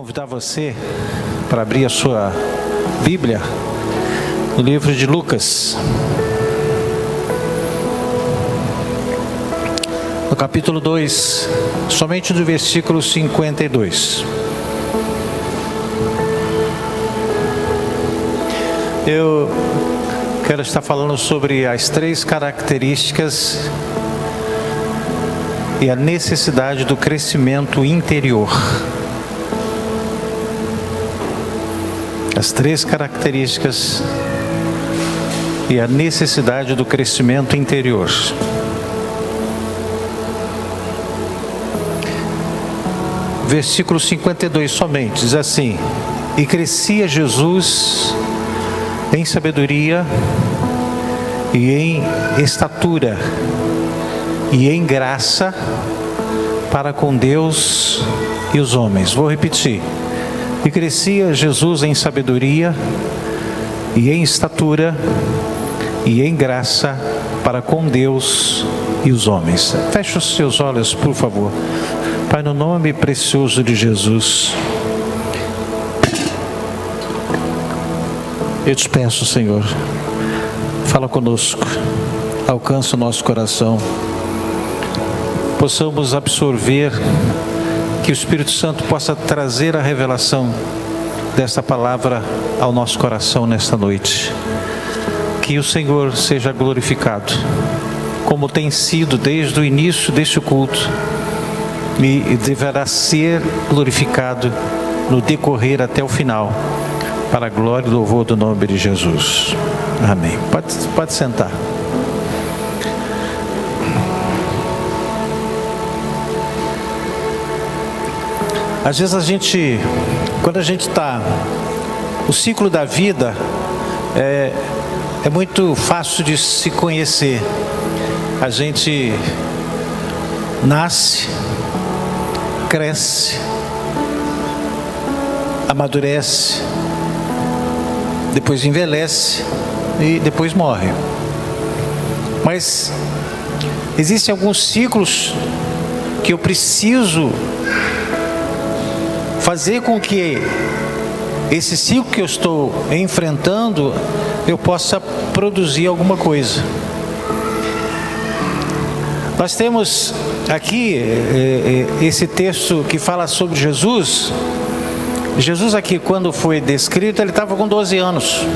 Convidar você para abrir a sua Bíblia no livro de Lucas, no capítulo 2, somente do versículo 52. Eu quero estar falando sobre as três características e a necessidade do crescimento interior. As três características e a necessidade do crescimento interior. Versículo 52 somente, diz assim: E crescia Jesus em sabedoria e em estatura e em graça para com Deus e os homens. Vou repetir. E crescia Jesus em sabedoria e em estatura e em graça para com Deus e os homens. Feche os seus olhos, por favor. Pai, no nome precioso de Jesus, eu te peço, Senhor, fala conosco, alcança o nosso coração, possamos absorver, que o Espírito Santo possa trazer a revelação desta palavra ao nosso coração nesta noite. Que o Senhor seja glorificado, como tem sido desde o início deste culto, e deverá ser glorificado no decorrer até o final, para a glória e louvor do nome de Jesus. Amém. Pode sentar. Às vezes quando a gente está, o ciclo da vida é muito fácil de se conhecer. A gente nasce, cresce, amadurece, depois envelhece e depois morre. Mas existem alguns ciclos que eu preciso fazer com que esse ciclo que eu estou enfrentando, eu possa produzir alguma coisa. Nós temos aqui esse texto que fala sobre Jesus. Jesus aqui, quando foi descrito, ele estava com 12 anos.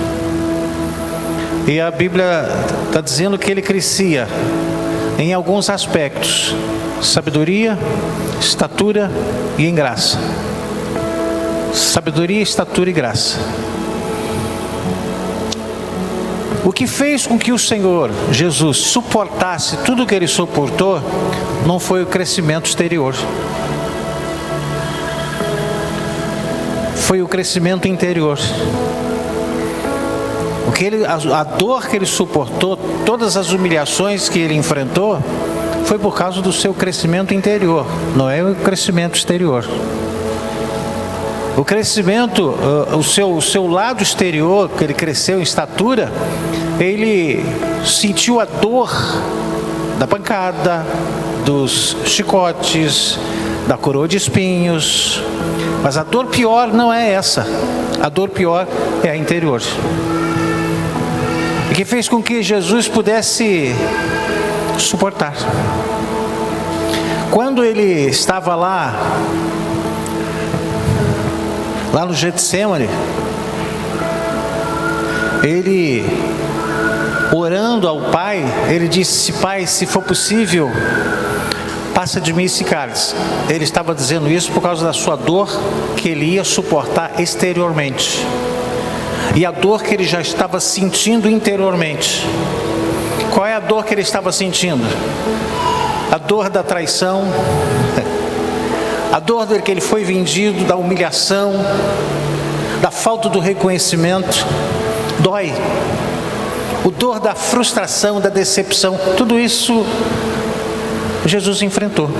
E a Bíblia está dizendo que ele crescia em alguns aspectos: sabedoria, estatura e em graça. Sabedoria, estatura e graça. O que fez com que o Senhor Jesus suportasse tudo o que ele suportou não foi o crescimento exterior, foi o crescimento interior. A dor que ele suportou, todas as humilhações que ele enfrentou, foi por causa do seu crescimento interior, não é o crescimento exterior. O crescimento, o seu lado exterior, que ele cresceu em estatura, ele sentiu a dor da pancada, dos chicotes, da coroa de espinhos. Mas a dor pior não é essa. A dor pior é a interior. E que fez com que Jesus pudesse suportar. Quando ele estava lá no Getsemane, ele, orando ao Pai, ele disse: Pai, se for possível, passa de mim esse cálice. Ele estava dizendo isso por causa da sua dor que ele ia suportar exteriormente, e a dor que ele já estava sentindo interiormente. Qual é a dor que ele estava sentindo? A dor da traição, a dor de que ele foi vendido, da humilhação, da falta do reconhecimento. Dói. O dor da frustração, da decepção, tudo isso Jesus enfrentou.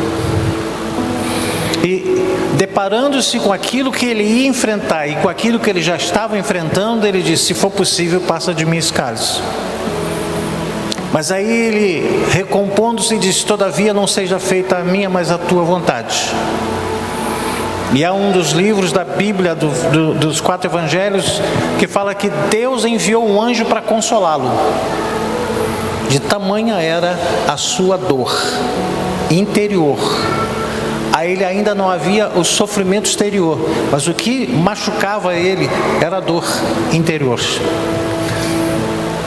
E deparando-se com aquilo que ele ia enfrentar e com aquilo que ele já estava enfrentando, ele disse: se for possível, passa de mim esse cálice. Mas aí ele, recompondo-se, disse: todavia não seja feita a minha, mas a tua vontade. E há um dos livros da Bíblia, dos 4 evangelhos, que fala que Deus enviou um anjo para consolá-lo. De tamanha era a sua dor interior. A ele ainda não havia o sofrimento exterior, mas o que machucava ele era a dor interior.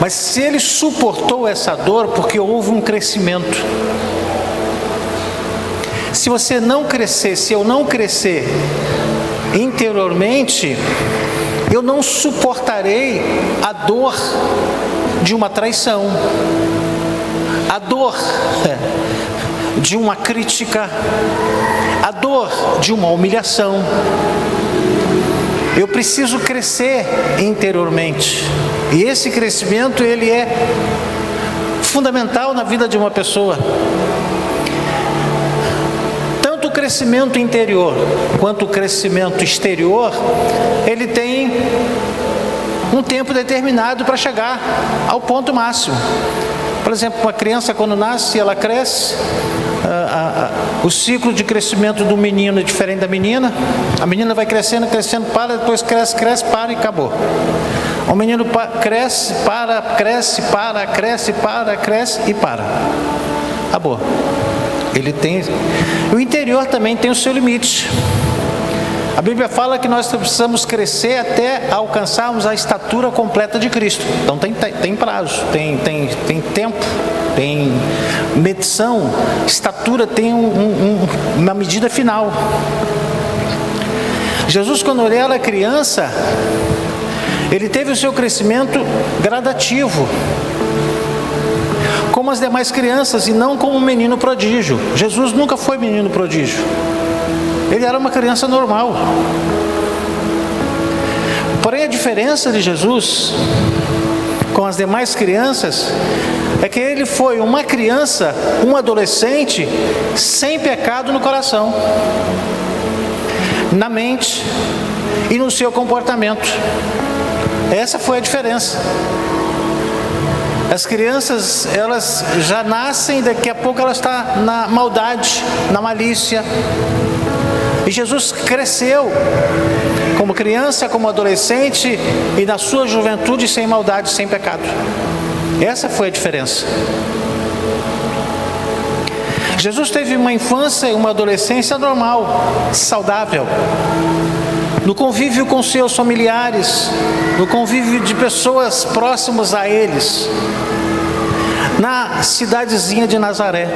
Mas se ele suportou essa dor, porque houve um crescimento. Se você não crescer, se eu não crescer interiormente, eu não suportarei a dor de uma traição, a dor de uma crítica, a dor de uma humilhação. Eu preciso crescer interiormente. E esse crescimento, ele é fundamental na vida de uma pessoa. Tanto o crescimento interior quanto o crescimento exterior, ele tem um tempo determinado para chegar ao ponto máximo. Por exemplo, uma criança quando nasce, ela cresce, o ciclo de crescimento do menino é diferente da menina. A menina vai crescendo, crescendo, para, depois cresce, cresce, para e acabou. O menino cresce, para, cresce, para, cresce, para, cresce e para. Acabou. Ele tem... O interior também tem o seu limite. A Bíblia fala que nós precisamos crescer até alcançarmos a estatura completa de Cristo. Então tem prazo, tem tempo, tem medição. Estatura tem uma medida final. Jesus, quando ele era criança, ele teve o seu crescimento gradativo, como as demais crianças, e não como um menino prodígio. Jesus nunca foi menino prodígio. Ele era uma criança normal. Porém, a diferença de Jesus com as demais crianças é que ele foi uma criança, um adolescente, sem pecado no coração, na mente e no seu comportamento. Essa foi a diferença. As crianças, elas já nascem, daqui a pouco elas estão na maldade, na malícia. E Jesus cresceu como criança, como adolescente e na sua juventude sem maldade, sem pecado. Essa foi a diferença. Jesus teve uma infância e uma adolescência normal, saudável, no convívio com seus familiares, no convívio de pessoas próximas a eles, na cidadezinha de Nazaré.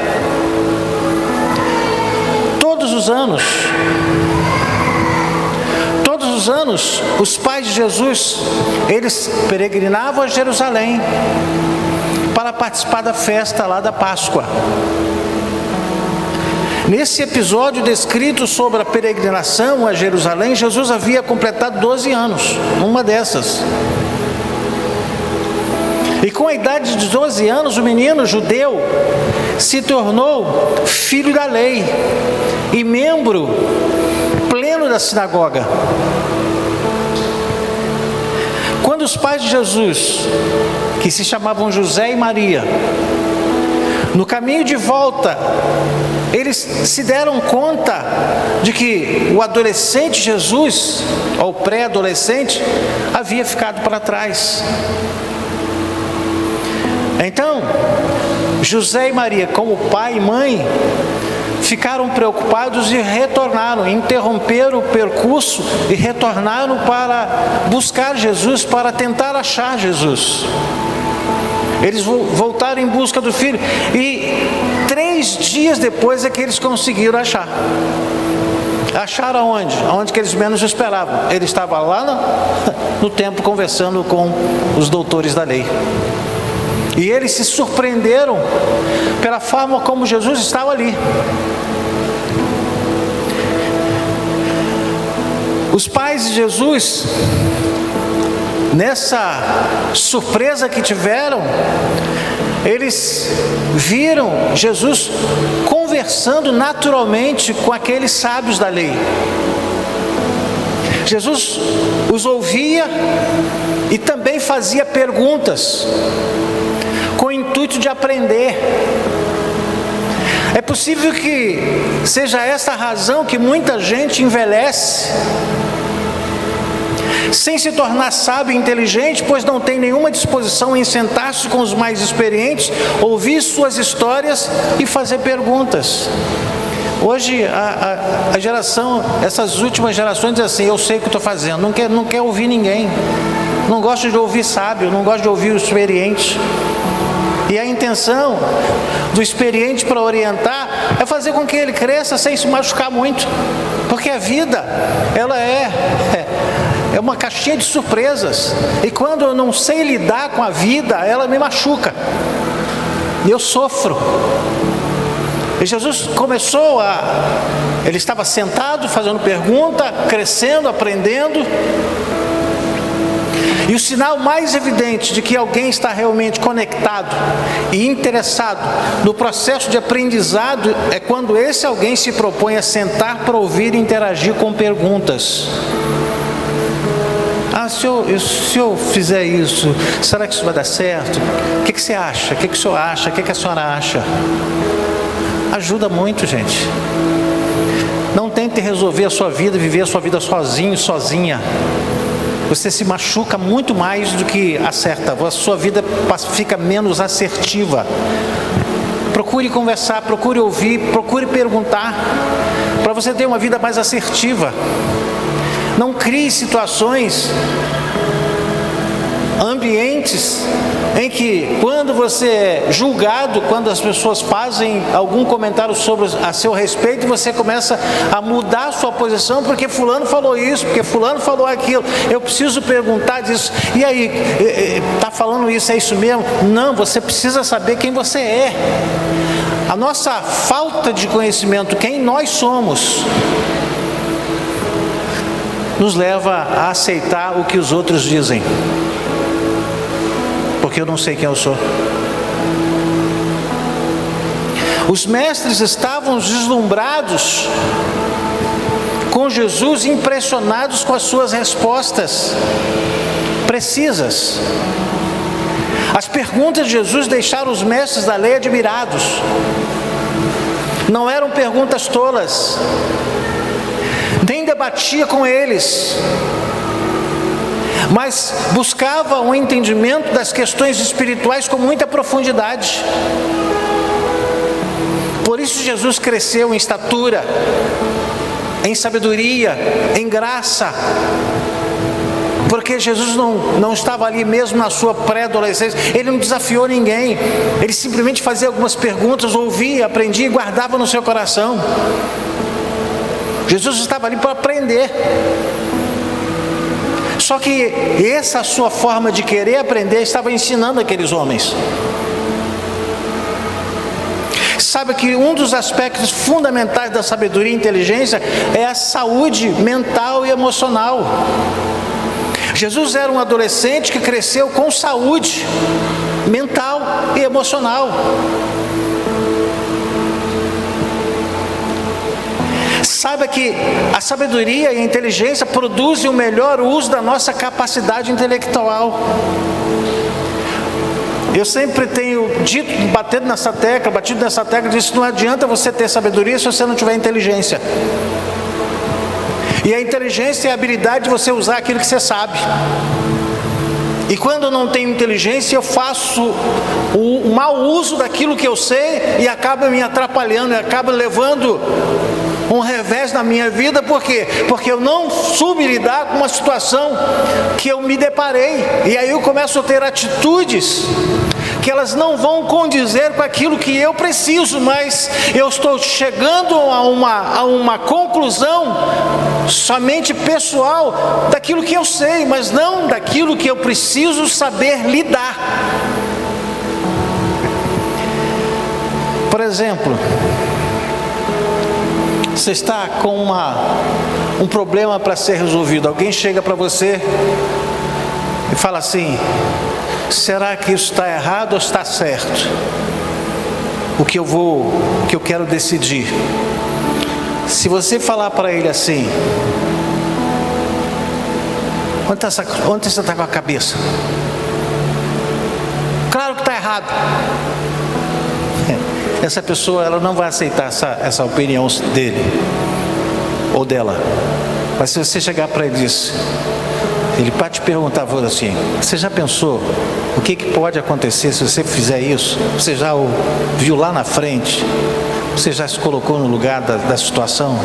Todos os anos, os pais de Jesus, eles peregrinavam a Jerusalém para participar da festa lá da Páscoa. Nesse episódio descrito sobre a peregrinação a Jerusalém, Jesus havia completado 12 anos, numa dessas. E com a idade de 12 anos, o menino judeu se tornou filho da lei e membro pleno da sinagoga. Quando os pais de Jesus, que se chamavam José e Maria, no caminho de volta, eles se deram conta de que o adolescente Jesus, ou pré-adolescente, havia ficado para trás. Então, José e Maria, como pai e mãe, ficaram preocupados e retornaram, interromperam o percurso e retornaram para buscar Jesus, para tentar achar Jesus. Eles voltaram em busca do filho e 3 dias depois é que eles conseguiram achar. Acharam aonde? Aonde que eles menos esperavam. Ele estava lá no templo conversando com os doutores da lei. E eles se surpreenderam pela forma como Jesus estava ali. Os pais de Jesus, nessa surpresa que tiveram, eles viram Jesus conversando naturalmente com aqueles sábios da lei. Jesus os ouvia e também fazia perguntas com o intuito de aprender. É possível que seja essa a razão que muita gente envelhece sem se tornar sábio e inteligente, pois não tem nenhuma disposição em sentar-se com os mais experientes, ouvir suas histórias e fazer perguntas. Hoje a geração, essas últimas gerações dizem assim: eu sei o que estou fazendo, não quer ouvir ninguém, não gosta de ouvir sábio, não gosta de ouvir o experiente. E a intenção do experiente para orientar é fazer com que ele cresça sem se machucar muito, porque a vida, ela é uma caixinha de surpresas, e quando eu não sei lidar com a vida, ela me machuca, e eu sofro. E Jesus ele estava sentado, fazendo pergunta, crescendo, aprendendo. E o sinal mais evidente de que alguém está realmente conectado e interessado no processo de aprendizado é quando esse alguém se propõe a sentar para ouvir e interagir com perguntas. Se eu fizer isso, será que isso vai dar certo? O que você acha? O que o senhor acha? O que a senhora acha? Ajuda muito, gente. Não tente resolver a sua vida, viver a sua vida sozinho, sozinha. Você se machuca muito mais do que acerta. A sua vida fica menos assertiva. Procure conversar, procure ouvir, procure perguntar, para você ter uma vida mais assertiva. Não crie situações, ambientes em que, quando você é julgado, quando as pessoas fazem algum comentário a seu respeito, você começa a mudar a sua posição, porque fulano falou isso, porque fulano falou aquilo, eu preciso perguntar disso, e aí, está falando isso, é isso mesmo? Não, você precisa saber quem você é. A nossa falta de conhecimento, quem nós somos, nos leva a aceitar o que os outros dizem, porque eu não sei quem eu sou. Os mestres estavam deslumbrados com Jesus, impressionados com as suas respostas precisas. As perguntas de Jesus deixaram os mestres da lei admirados. Não eram perguntas tolas, nem debatia com eles, mas buscava um entendimento das questões espirituais com muita profundidade. Por isso Jesus cresceu em estatura, em sabedoria, em graça, porque Jesus não estava ali mesmo na sua pré-adolescência, ele não desafiou ninguém, ele simplesmente fazia algumas perguntas, ouvia, aprendia e guardava no seu coração. Jesus estava ali para aprender. Só que essa sua forma de querer aprender estava ensinando aqueles homens. Sabe que um dos aspectos fundamentais da sabedoria e inteligência é a saúde mental e emocional. Jesus era um adolescente que cresceu com saúde mental e emocional. Saiba que a sabedoria e a inteligência produzem o melhor uso da nossa capacidade intelectual. Eu sempre tenho dito, batido nessa tecla, disse: não adianta você ter sabedoria se você não tiver inteligência. E a inteligência é a habilidade de você usar aquilo que você sabe. E quando eu não tenho inteligência, eu faço o mau uso daquilo que eu sei e acaba me atrapalhando, e acaba levando um revés na minha vida. Por quê? Porque eu não soube lidar com uma situação que eu me deparei, e aí eu começo a ter atitudes que elas não vão condizer com aquilo que eu preciso, mas eu estou chegando a uma conclusão somente pessoal daquilo que eu sei, mas não daquilo que eu preciso saber lidar. Por exemplo, você está com um problema para ser resolvido. Alguém chega para você e fala assim: será que isso está errado ou está certo? O que eu quero decidir. Se você falar para ele assim: onde você está com a cabeça? Claro que está errado. essa pessoa ela não vai aceitar essa opinião dele ou dela. Mas se você chegar para ele e dizer, ele pode te perguntar assim: você já pensou o que pode acontecer se você fizer isso? Você já o viu lá na frente? Você já se colocou no lugar da situação?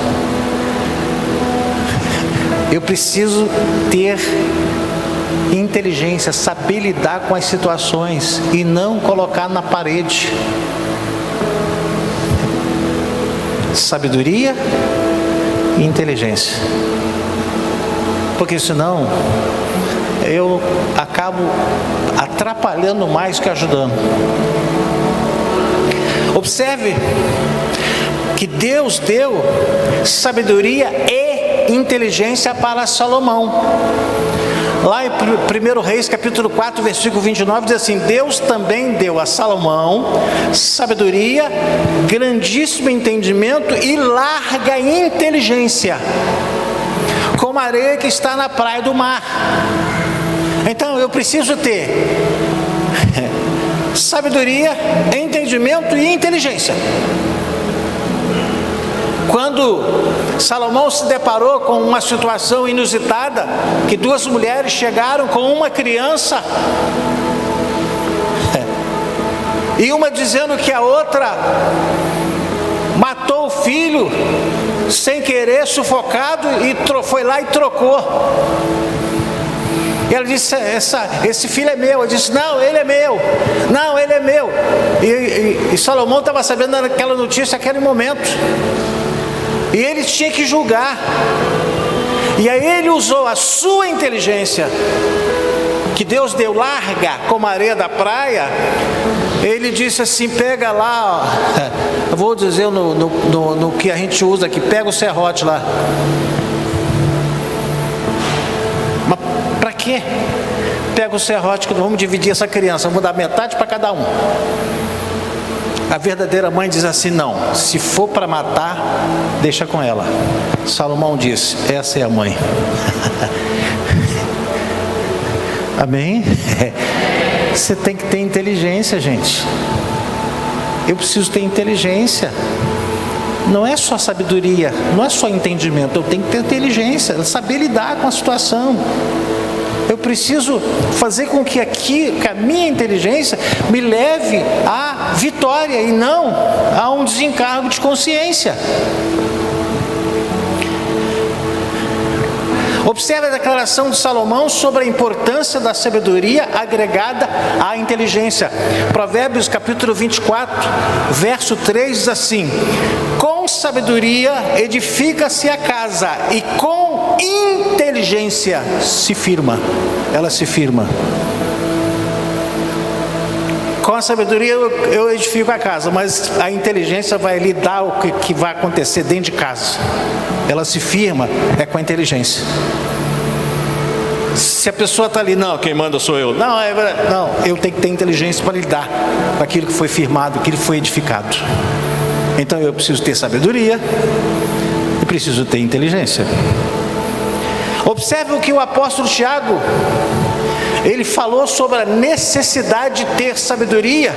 Eu preciso ter inteligência, saber lidar com as situações e não colocar na parede. Sabedoria e inteligência. Porque senão eu acabo atrapalhando mais que ajudando. Observe que Deus deu sabedoria e inteligência para Salomão. Lá em 1 Reis, capítulo 4, versículo 29, diz assim: Deus também deu a Salomão sabedoria, grandíssimo entendimento e larga inteligência, como a areia que está na praia do mar. Então eu preciso ter sabedoria, entendimento e inteligência. Quando Salomão se deparou com uma situação inusitada, que duas mulheres chegaram com uma criança, e uma dizendo que a outra matou o filho sem querer, sufocado, e foi lá e trocou. E ela disse: esse filho é meu. Eu disse: não, ele é meu. Não, ele é meu. E Salomão estava sabendo daquela notícia naquele momento. E ele tinha que julgar. E aí ele usou a sua inteligência, que Deus deu larga como a areia da praia. Ele disse assim: pega lá, ó, eu vou dizer no que a gente usa aqui, pega o serrote lá. Mas para quê? Pega o serrote, que vamos dividir essa criança, vamos dar metade para cada um. A verdadeira mãe diz assim: não, se for para matar, deixa com ela. Salomão disse: essa é a mãe. Amém? Você tem que ter inteligência, gente. Eu preciso ter inteligência. Não é só sabedoria, não é só entendimento. Eu tenho que ter inteligência, saber lidar com a situação. Eu preciso fazer com que a minha inteligência me leve à vitória e não a um desencargo de consciência. Observe a declaração de Salomão sobre a importância da sabedoria agregada à inteligência. Provérbios capítulo 24, verso 3 diz assim: com sabedoria edifica-se a casa, e com inteligência se firma. Ela se firma. Com a sabedoria eu edifico a casa, mas a inteligência vai lidar o que vai acontecer dentro de casa. Ela se firma com a inteligência. Se a pessoa está ali, não, quem manda sou eu. Não, eu tenho que ter inteligência para lidar com aquilo que foi firmado, aquilo que foi edificado. Então eu preciso ter sabedoria e preciso ter inteligência. Observe o que o apóstolo Tiago, ele falou sobre a necessidade de ter sabedoria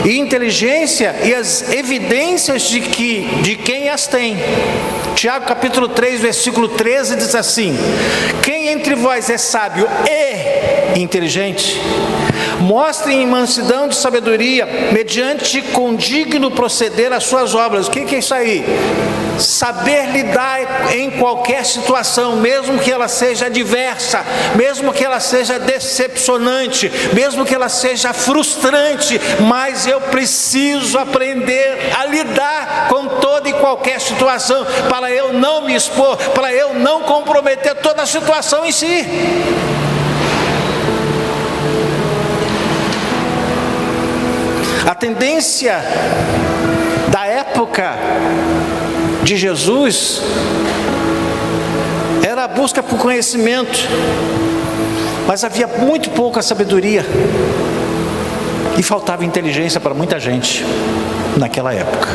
e inteligência e as evidências de quem as tem. Tiago capítulo 3, versículo 13 diz assim: quem entre vós é sábio e inteligente, mostrem em mansidão de sabedoria, mediante condigno proceder às suas obras. O que é isso aí? Saber lidar em qualquer situação, mesmo que ela seja adversa, mesmo que ela seja decepcionante, mesmo que ela seja frustrante, mas eu preciso aprender a lidar com toda e qualquer situação, para eu não me expor, para eu não comprometer toda a situação em si. A tendência da época de Jesus era a busca por conhecimento, mas havia muito pouca sabedoria e faltava inteligência para muita gente naquela época.